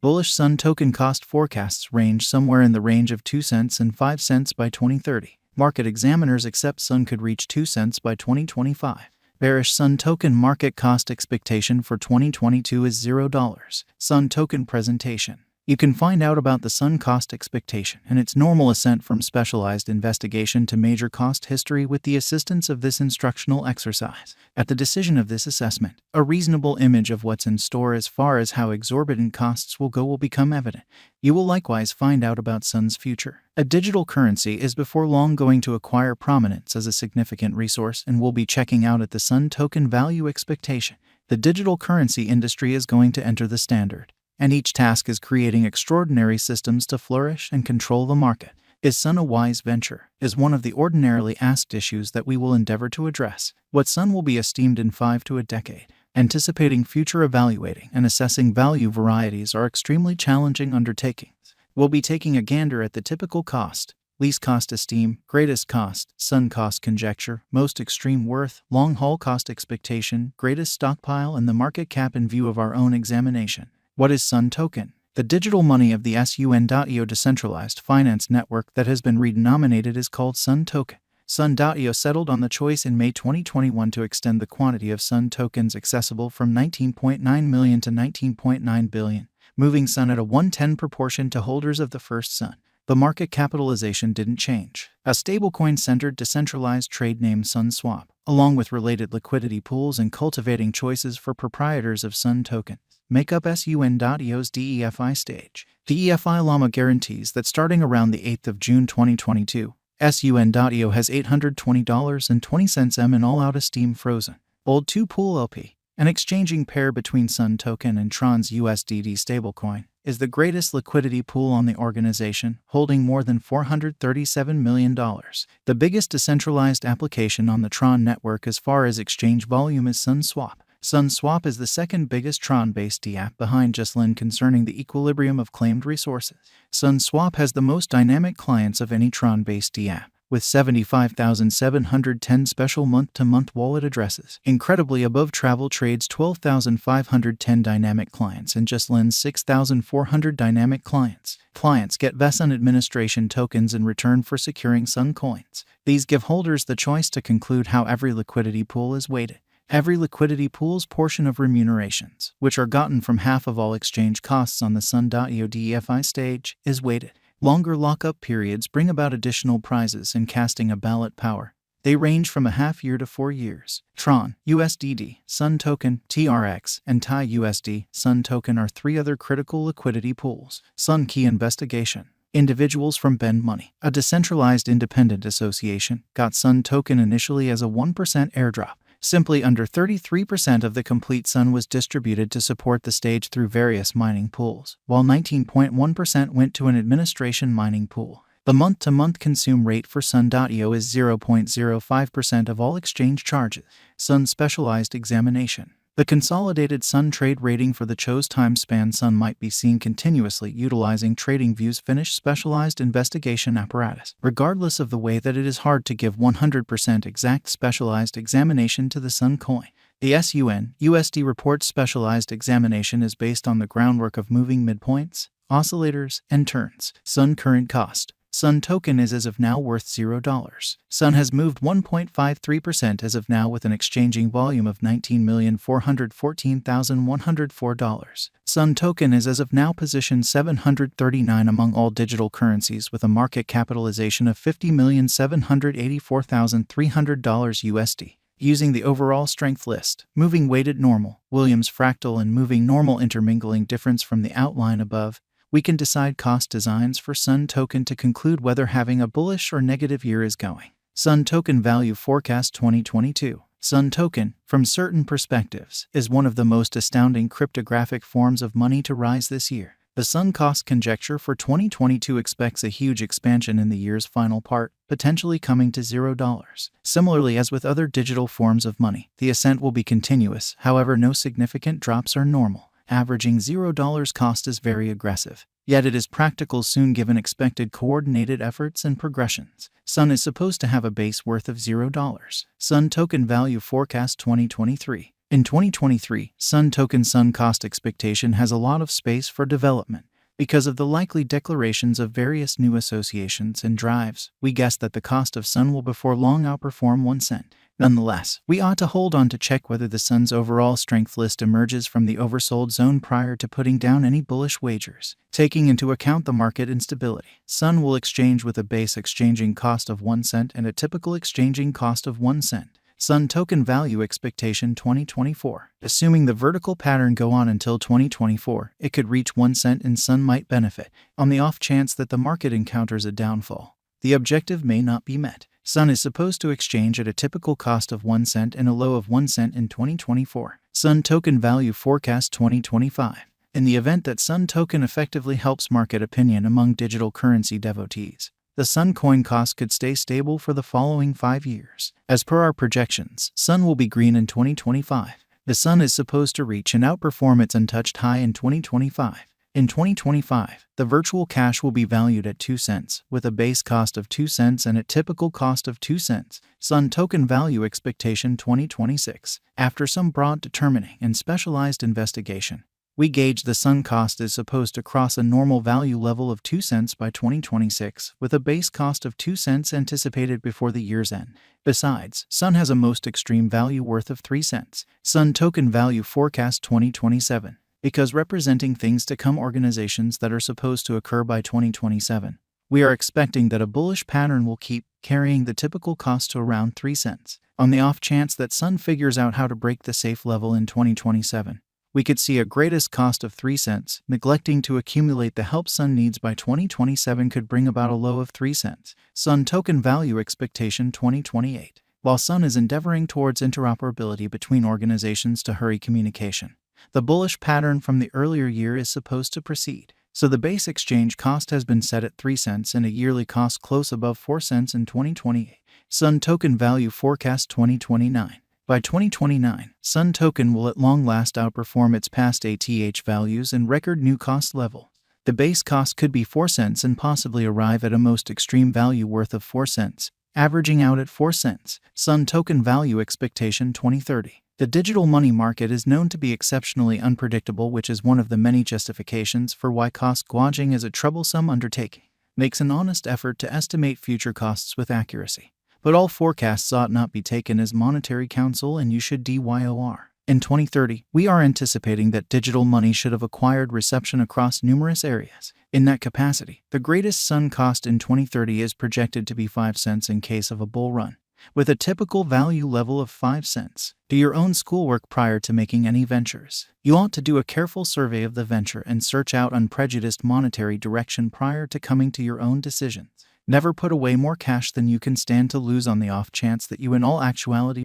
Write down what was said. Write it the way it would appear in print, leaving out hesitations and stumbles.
Bullish Sun token cost forecasts range somewhere in the range of 2 cents and 5 cents by 2030. Market examiners accept Sun could reach 2 cents by 2025. Bearish Sun token market cost expectation for 2022 is $0. Sun token presentation. You can find out about the Sun cost expectation and its normal ascent from specialized investigation to major cost history with the assistance of this instructional exercise. At the decision of this assessment, a reasonable image of what's in store as far as how exorbitant costs will go will become evident. You will likewise find out about Sun's future. A digital currency is before long going to acquire prominence as a significant resource, and we'll be checking out at the Sun token value expectation. The digital currency industry is going to enter the standard, and each task is creating extraordinary systems to flourish and control the market. Is Sun a wise venture? Is one of the ordinarily asked issues that we will endeavor to address. What Sun will be esteemed in 5 to a decade. Anticipating future evaluating and assessing value varieties are extremely challenging undertakings. We'll be taking a gander at the typical cost, least cost esteem, greatest cost, Sun cost conjecture, most extreme worth, long-haul cost expectation, greatest stockpile, and the market cap in view of our own examination. What is Sun token? The digital money of the sun.io decentralized finance network that has been redenominated is called Sun token. Sun.io settled on the choice in May 2021 to extend the quantity of Sun tokens accessible from 19.9 million to 19.9 billion, moving Sun at a 1:10 proportion to holders of the first Sun. The market capitalization didn't change. A stablecoin-centered decentralized trade named SunSwap, along with related liquidity pools and cultivating choices for proprietors of Sun tokens, make up sun.io's DEFI stage. The EFI Llama guarantees that starting around the 8th of June 2022, sun.io has $820.20 in all-out esteem frozen. Old 2 pool LP, an exchanging pair between Sun token and Tron's USDD stablecoin, is the greatest liquidity pool on the organization, holding more than $437 million. The biggest decentralized application on the Tron network as far as exchange volume is SunSwap. SunSwap is the second biggest Tron-based DApp behind JustLend concerning the equilibrium of claimed resources. SunSwap has the most dynamic clients of any Tron-based DApp, with 75,710 special month-to-month wallet addresses, incredibly above Travel Trade's 12,510 dynamic clients and JustLend's 6,400 dynamic clients. Clients get VESUN administration tokens in return for securing Sun coins. These give holders the choice to conclude how every liquidity pool is weighted. Every liquidity pool's portion of remunerations, which are gotten from half of all exchange costs on the Sun.io DEFI stage, is weighted. Longer lockup periods bring about additional prizes in casting a ballot power. They range from a half year to 4 years. Tron, USDD, Sun token, TRX, and TAI USD, Sun token are 3 other critical liquidity pools. Sun key investigation. Individuals from Bend Money, a decentralized independent association, got Sun token initially as a 1% airdrop. Simply under 33% of the complete Sun was distributed to support the stage through various mining pools, while 19.1% went to an administration mining pool. The month-to-month consume rate for Sun.io is 0.05% of all exchange charges. Sun specialized examination. The consolidated Sun trade rating for the chose time span Sun might be seen continuously utilizing TradingView's finished specialized investigation apparatus, regardless of the way that it is hard to give 100% exact specialized examination to the Sun coin. The SUN USD report's specialized examination is based on the groundwork of moving midpoints, oscillators, and turns. Sun current cost. Sun token is as of now worth $0. Sun has moved 1.53% as of now with an exchanging volume of $19,414,104. Sun token is as of now positioned 739 among all digital currencies with a market capitalization of $50,784,300 USD. Using the overall strength list, moving weighted normal, Williams fractal and moving normal intermingling difference from the outline above, we can decide cost designs for Sun token to conclude whether having a bullish or negative year is going. Sun token value forecast 2022. Sun token, from certain perspectives, is one of the most astounding cryptographic forms of money to rise this year. The Sun cost conjecture for 2022 expects a huge expansion in the year's final part, potentially coming to $0. Similarly, as with other digital forms of money, the ascent will be continuous, however no significant drops are normal. Averaging $0 cost is very aggressive, yet it is practical soon given expected coordinated efforts and progressions. Sun is supposed to have a base worth of $0. Sun token value forecast 2023. In 2023, Sun token Sun cost expectation has a lot of space for development. Because of the likely declarations of various new associations and drives, we guess that the cost of Sun will before long outperform 1 cent. Nonetheless, we ought to hold on to check whether the Sun's overall strength list emerges from the oversold zone prior to putting down any bullish wagers. Taking into account the market instability, Sun will exchange with a base exchanging cost of 1 cent and a typical exchanging cost of 1 cent. Sun token value expectation 2024. Assuming the vertical pattern go on until 2024, it could reach 1 cent and Sun might benefit. On the off chance that the market encounters a downfall, the objective may not be met. Sun is supposed to exchange at a typical cost of 1 cent and a low of 1 cent in 2024. Sun token value forecast 2025. In the event that Sun token effectively helps market opinion among digital currency devotees, the Sun coin cost could stay stable for the following 5 years. As per our projections, Sun will be green in 2025. The Sun is supposed to reach and outperform its untouched high in 2025. In 2025, the virtual cash will be valued at 2 cents, with a base cost of 2 cents and a typical cost of 2 cents. Sun token value expectation 2026. After some broad determining and specialized investigation, we gauge the Sun cost is supposed to cross a normal value level of 2 cents by 2026, with a base cost of 2 cents anticipated before the year's end. Besides, Sun has a most extreme value worth of 3 cents. Sun token value forecast 2027. Because representing things to come organizations that are supposed to occur by 2027, we are expecting that a bullish pattern will keep carrying the typical cost to around 3 cents. On the off chance that Sun figures out how to break the safe level in 2027, we could see a greatest cost of 3 cents. Neglecting to accumulate the help Sun needs by 2027 could bring about a low of 3 cents. Sun token value expectation 2028. While Sun is endeavoring towards interoperability between organizations to hurry communication, the bullish pattern from the earlier year is supposed to proceed. So the base exchange cost has been set at 3 cents and a yearly cost close above 4 cents in 2028. Sun token value forecast 2029. By 2029, Sun token will at long last outperform its past ATH values and record new cost level. The base cost could be 4 cents and possibly arrive at a most extreme value worth of 4 cents, averaging out at 4 cents. Sun token value expectation 2030. The digital money market is known to be exceptionally unpredictable, which is one of the many justifications for why cost gouging is a troublesome undertaking. Makes an honest effort to estimate future costs with accuracy. But all forecasts ought not be taken as monetary counsel, and you should DYOR. In 2030, we are anticipating that digital money should have acquired reception across numerous areas. In that capacity, the greatest Sun cost in 2030 is projected to be 5 cents in case of a bull run, with a typical value level of 5 cents. Do your own schoolwork prior to making any ventures. You ought to do a careful survey of the venture and search out unprejudiced monetary direction prior to coming to your own decisions. Never put away more cash than you can stand to lose on the off chance that you in all actuality